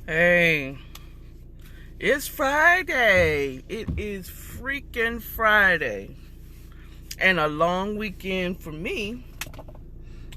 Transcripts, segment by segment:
Hey, it's Friday. It is freaking Friday. And a long weekend for me.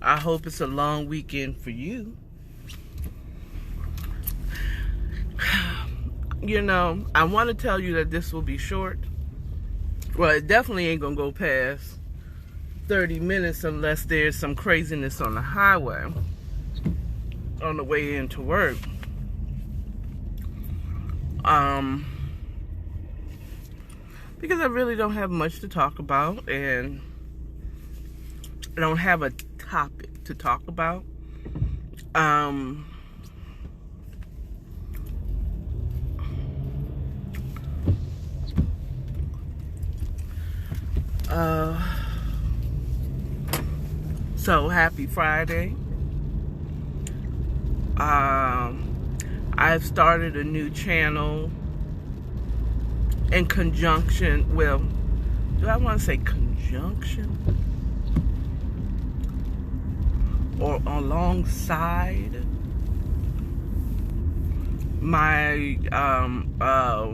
I hope it's a long weekend for you. You know, I want to tell you that this will be short. Well, it definitely ain't going to go past 30 minutes unless there's some craziness on the highway on the way into work. Because I really don't have much to talk about, and I don't have a topic to talk about. So happy Friday. I've started a new channel in conjunction, well, do I want to say conjunction? Or alongside my,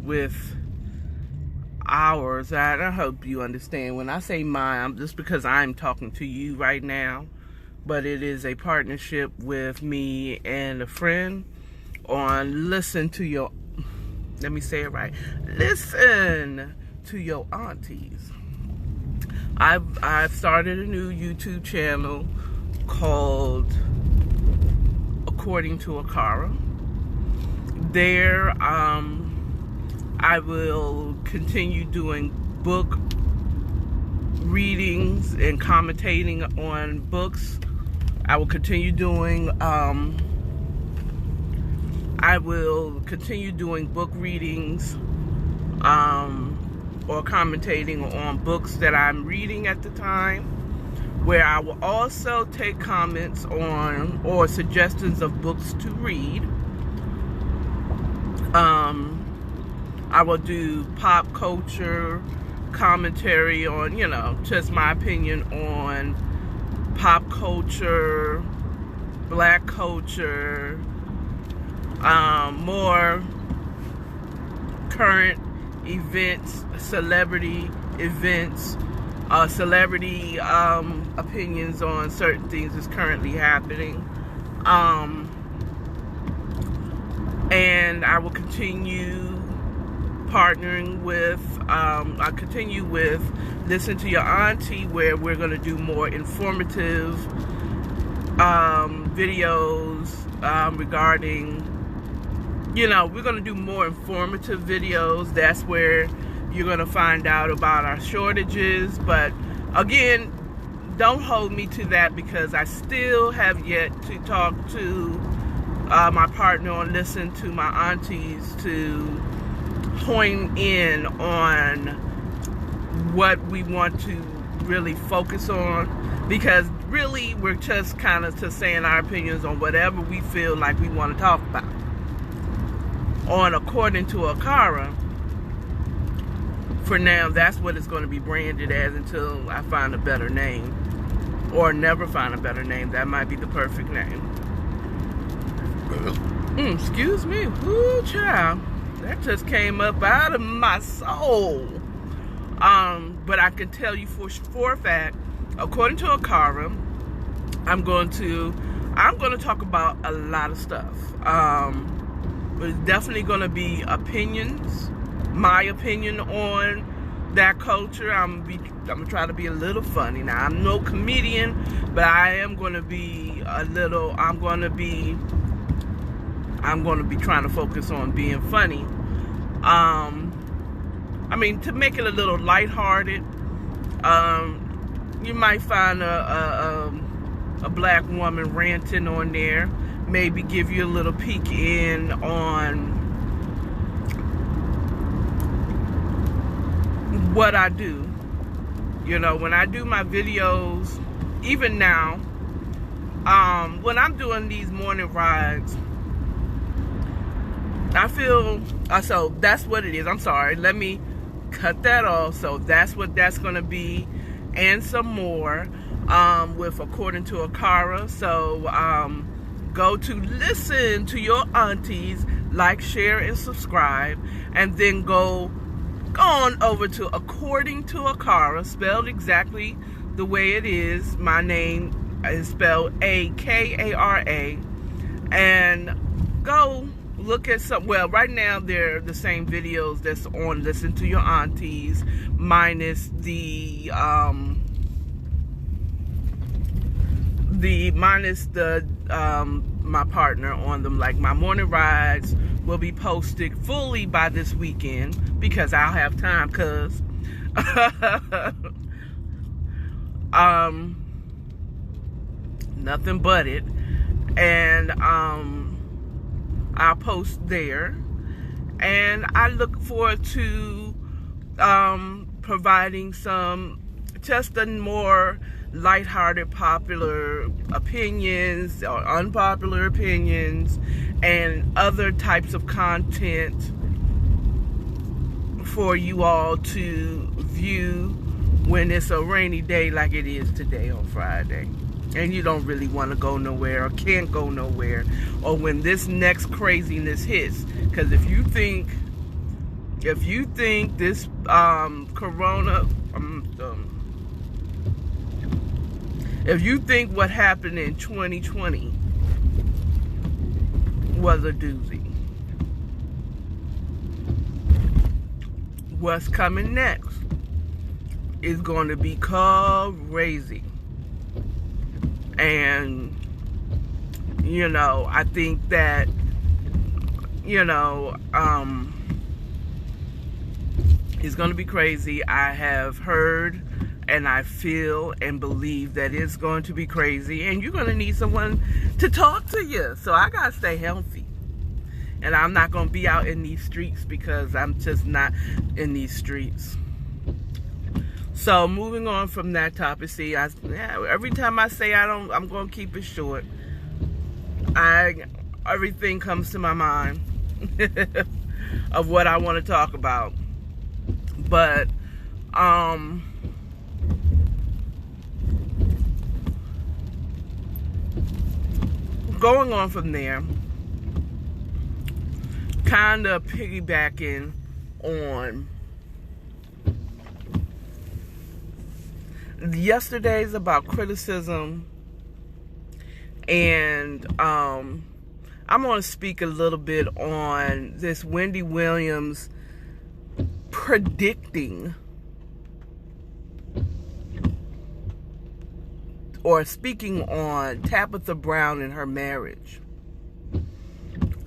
with ours. I hope you understand. When I say mine, just because I'm talking to you right now, but it is a partnership with me and a friend on Listen to Your, let me say it right, Listen to Your Aunties. I've started a new YouTube channel called According to Akara. There, I will continue doing book readings and commentating on books. I will continue doing book readings or commentating on books that I'm reading at the time, where I will also take comments on or suggestions of books to read. I will do pop culture commentary on, you know, just my opinion on pop culture, black culture, more current events, celebrity events, celebrity opinions on certain things that's currently happening. And I will continue partnering with, I continue with Listen to Your Auntie, where we're going to do more informative videos regarding, you know, we're going to do more informative videos. That's where you're going to find out about our shortages. But again, don't hold me to that, because I still have yet to talk to my partner on Listen to My Aunties to hone in on what we want to really focus on, because really we're just kind of just saying our opinions on whatever we feel like we want to talk about. On According to Akara, for now, that's what it's going to be branded as until I find a better name, or never find a better name. That might be the perfect name. Excuse me. Ooh, child. That just came up out of my soul. But I can tell you for a fact, according to Akara, I'm going to talk about a lot of stuff. But it's definitely going to be opinions, my opinion on that culture. I'm gonna try to be a little funny. Now, I'm no comedian, but I am going to be a little. I'm going to be trying to focus on being funny. I mean, to make it a little lighthearted, you might find a black woman ranting on there, maybe give you a little peek in on what I do. You know, when I do my videos, even now, when I'm doing these morning rides, I feel, so that's what it is. I'm sorry, let me cut that off. So that's what that's going to be, and some more with According to Akara. So go to listen to your aunties, like, share, and subscribe, and then go on over to According to Akara, spelled exactly the way it is. My name is spelled Akara, and go look at some. Well, right now they're the same videos that's on Listen to Your Aunties, minus the my partner on them. Like, my morning rides will be posted fully by this weekend because I'll have time, cuz nothing but it. And I'll post there, and I look forward to providing some just a more lighthearted, popular opinions or unpopular opinions and other types of content for you all to view when it's a rainy day like it is today on Friday, and you don't really want to go nowhere or can't go nowhere, or when this next craziness hits. Because if you think this corona, if you think what happened in 2020 was a doozy, what's coming next is going to be crazy. And, you know, I think that, you know, it's going to be crazy. I have heard and I feel and believe that it's going to be crazy, and you're going to need someone to talk to you. So I got to stay healthy. And I'm not going to be out in these streets because I'm just not in these streets. So moving on from that topic, see, every time I say I'm going to keep it short. Everything comes to my mind of what I want to talk about. But going on from there, kind of piggybacking on yesterday's about criticism, and I'm going to speak a little bit on this Wendy Williams predicting or speaking on Tabitha Brown and her marriage.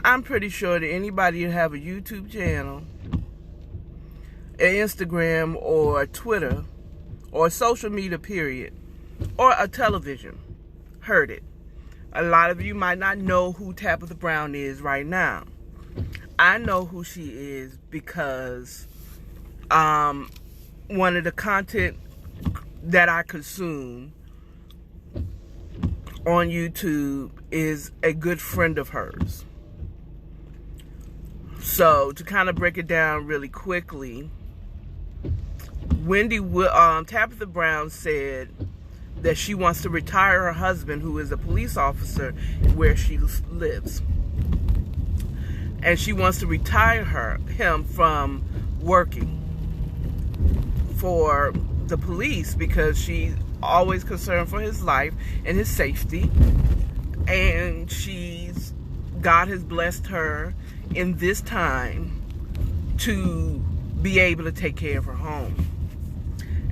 I'm pretty sure that anybody who have a YouTube channel, an Instagram or Twitter or social media period, or a television, heard it. A lot of you might not know who Tabitha Brown is right now. I know who she is because one of the content that I consume on YouTube is a good friend of hers. So to kind of break it down really quickly, Tabitha Brown said that she wants to retire her husband, who is a police officer where she lives, and she wants to retire him from working for the police because she's always concerned for his life and his safety, and God has blessed her in this time to be able to take care of her home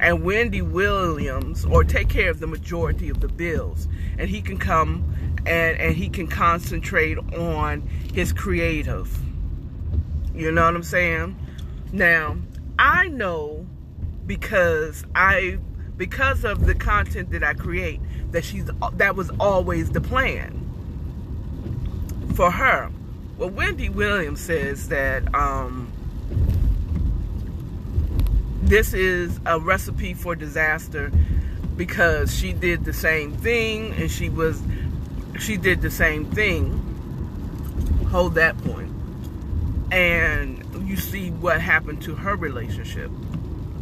and Wendy Williams, or take care of the majority of the bills, and he can come and he can concentrate on his creative. You know what I'm saying? Now, I know because of the content that I create that was always the plan for her. Well, Wendy Williams says that this is a recipe for disaster because she did the same thing, and she did the same thing. Hold that point. And you see what happened to her relationship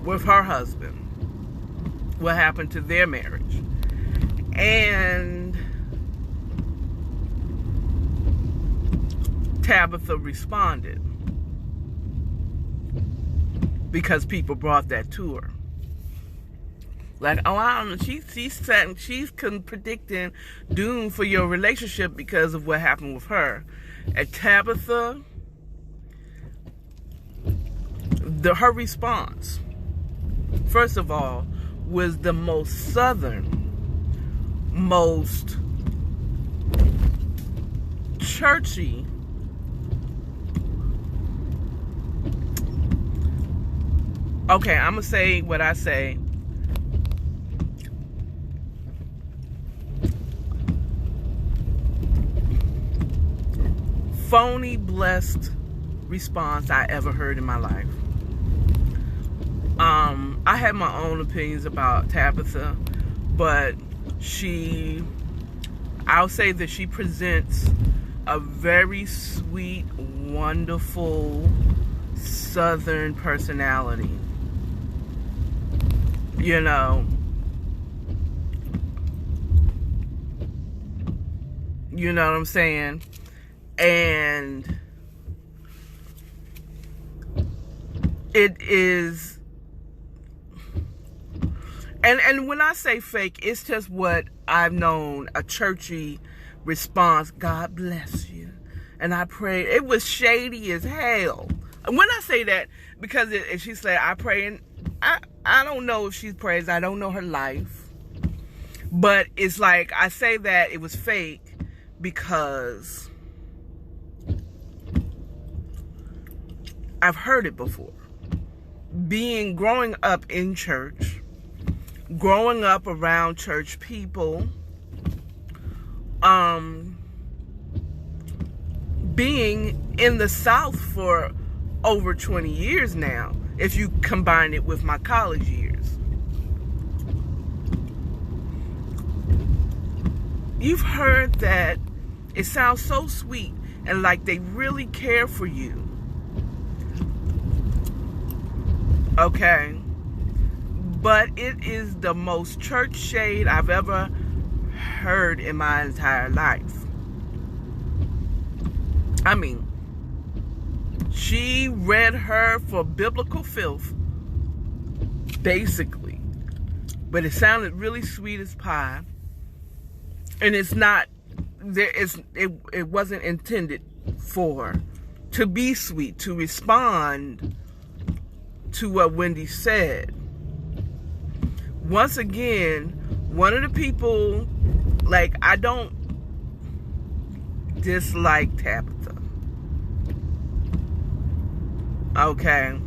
with her husband. What happened to their marriage. And Tabitha responded because people brought that to her. Like, oh, I don't know. She's predicting doom for your relationship because of what happened with her. And Tabitha, her response, first of all, was the most southern, most churchy, okay, I'm gonna say what I say. Phony, blessed response I ever heard in my life. I have my own opinions about Tabitha, but I'll say that she presents a very sweet, wonderful southern personality. You know what I'm saying? And it is, and when I say fake, it's just what I've known, a churchy response. God bless you. And I pray. It was shady as hell. And when I say that, because she said, I pray, and I don't know if she prays. I don't know her life. But it's like, I say that it was fake because I've heard it before. Growing up in church, growing up around church people, being in the South for over 20 years now, if you combine it with my college years. You've heard that it sounds so sweet and like they really care for you. Okay? But it is the most church shade I've ever heard in my entire life. I mean, she read her for biblical filth, basically. But it sounded really sweet as pie. And it's not, it wasn't intended for to be sweet, to respond to what Wendy said. Once again, one of the people, like, I don't dislike Tabitha. Okay?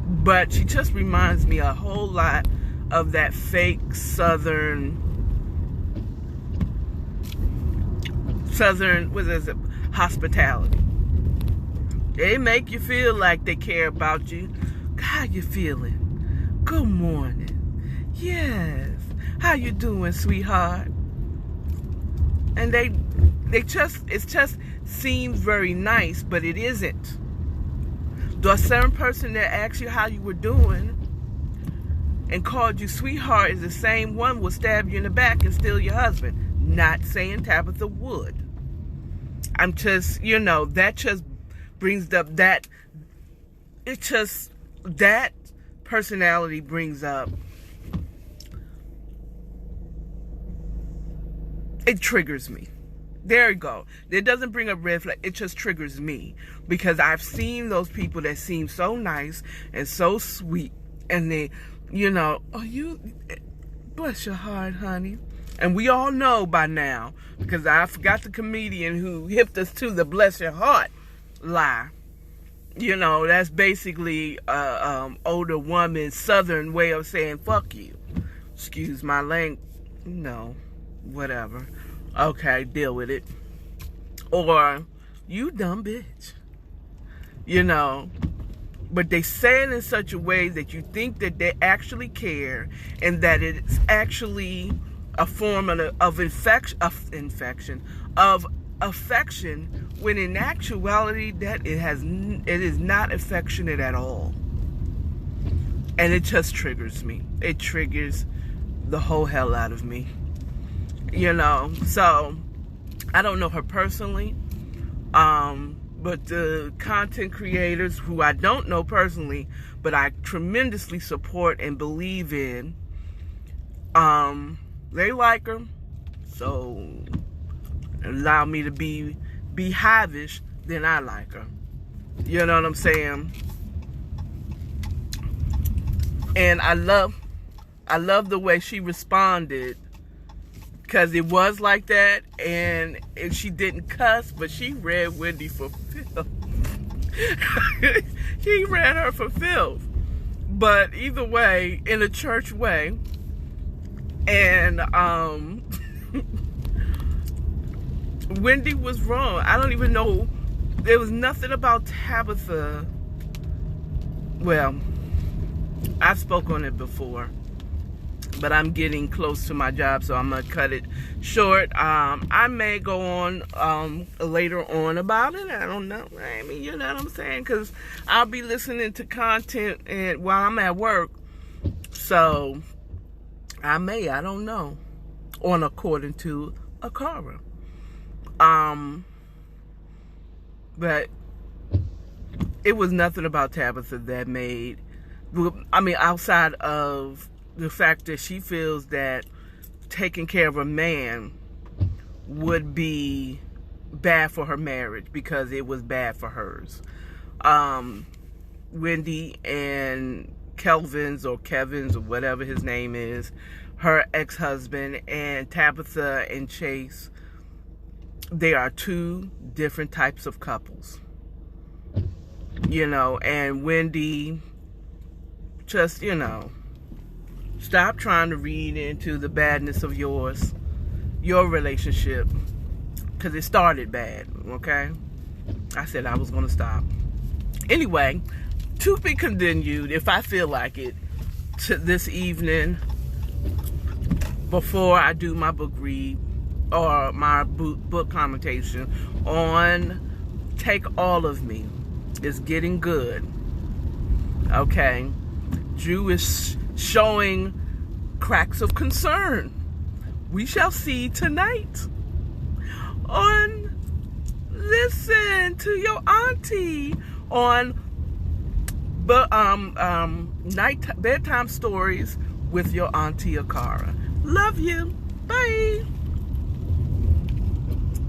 But she just reminds me a whole lot of that fake southern, what is it, hospitality. They make you feel like they care about you. How you feeling? Good morning. Yes. How you doing, sweetheart? And it just seems very nice, but it isn't. The certain person that asked you how you were doing and called you sweetheart is the same one will stab you in the back and steal your husband. Not saying Tabitha would. I'm just, that just brings up that, that personality brings up, it triggers me. There you go. It doesn't bring up red flag. It just triggers me because I've seen those people that seem so nice and so sweet, and they, oh, you, bless your heart, honey. And we all know by now, because I forgot the comedian who hipped us to the bless your heart lie. That's basically older woman's southern way of saying fuck you. Excuse my language. No, whatever. Okay, deal with it. Or, you dumb bitch. But they say it in such a way that you think that they actually care and that it's actually a form of affection, when in actuality that it is not affectionate at all. And it just triggers me. It triggers the whole hell out of me. So I don't know her personally, but the content creators who I don't know personally, but I tremendously support and believe in, they like her, so allow me to be beehivish, then I like her. You know what I'm saying? And I love the way she responded, because it was like that, and she didn't cuss, but she read Wendy for filth. She read her for filth. But either way, in a church way. And Wendy was wrong. I don't even know. There was nothing about Tabitha. Well, I've spoken on it before, but I'm getting close to my job, so I'm gonna cut it short. I may go on later on about it. I don't know. I mean, you know what I'm saying? Because I'll be listening to content while I'm at work, so I don't know, on according to Akara. But it was nothing about Tabitha that made, I mean, outside of the fact that she feels that taking care of a man would be bad for her marriage because it was bad for hers. Wendy and Kevin's or whatever his name is, her ex-husband, and Tabitha and Chase, they are two different types of couples. You know, and Wendy, just, you know, stop trying to read into the badness of your relationship, because it started bad, okay? I said I was going to stop. Anyway, to be continued, if I feel like it, to this evening, before I do my book read, or my book commentation on Take All of Me. It's getting good. Okay? Drew is showing cracks of concern. We shall see tonight on Listen to Your Auntie on bedtime stories with your Auntie Akara. Love you. Bye.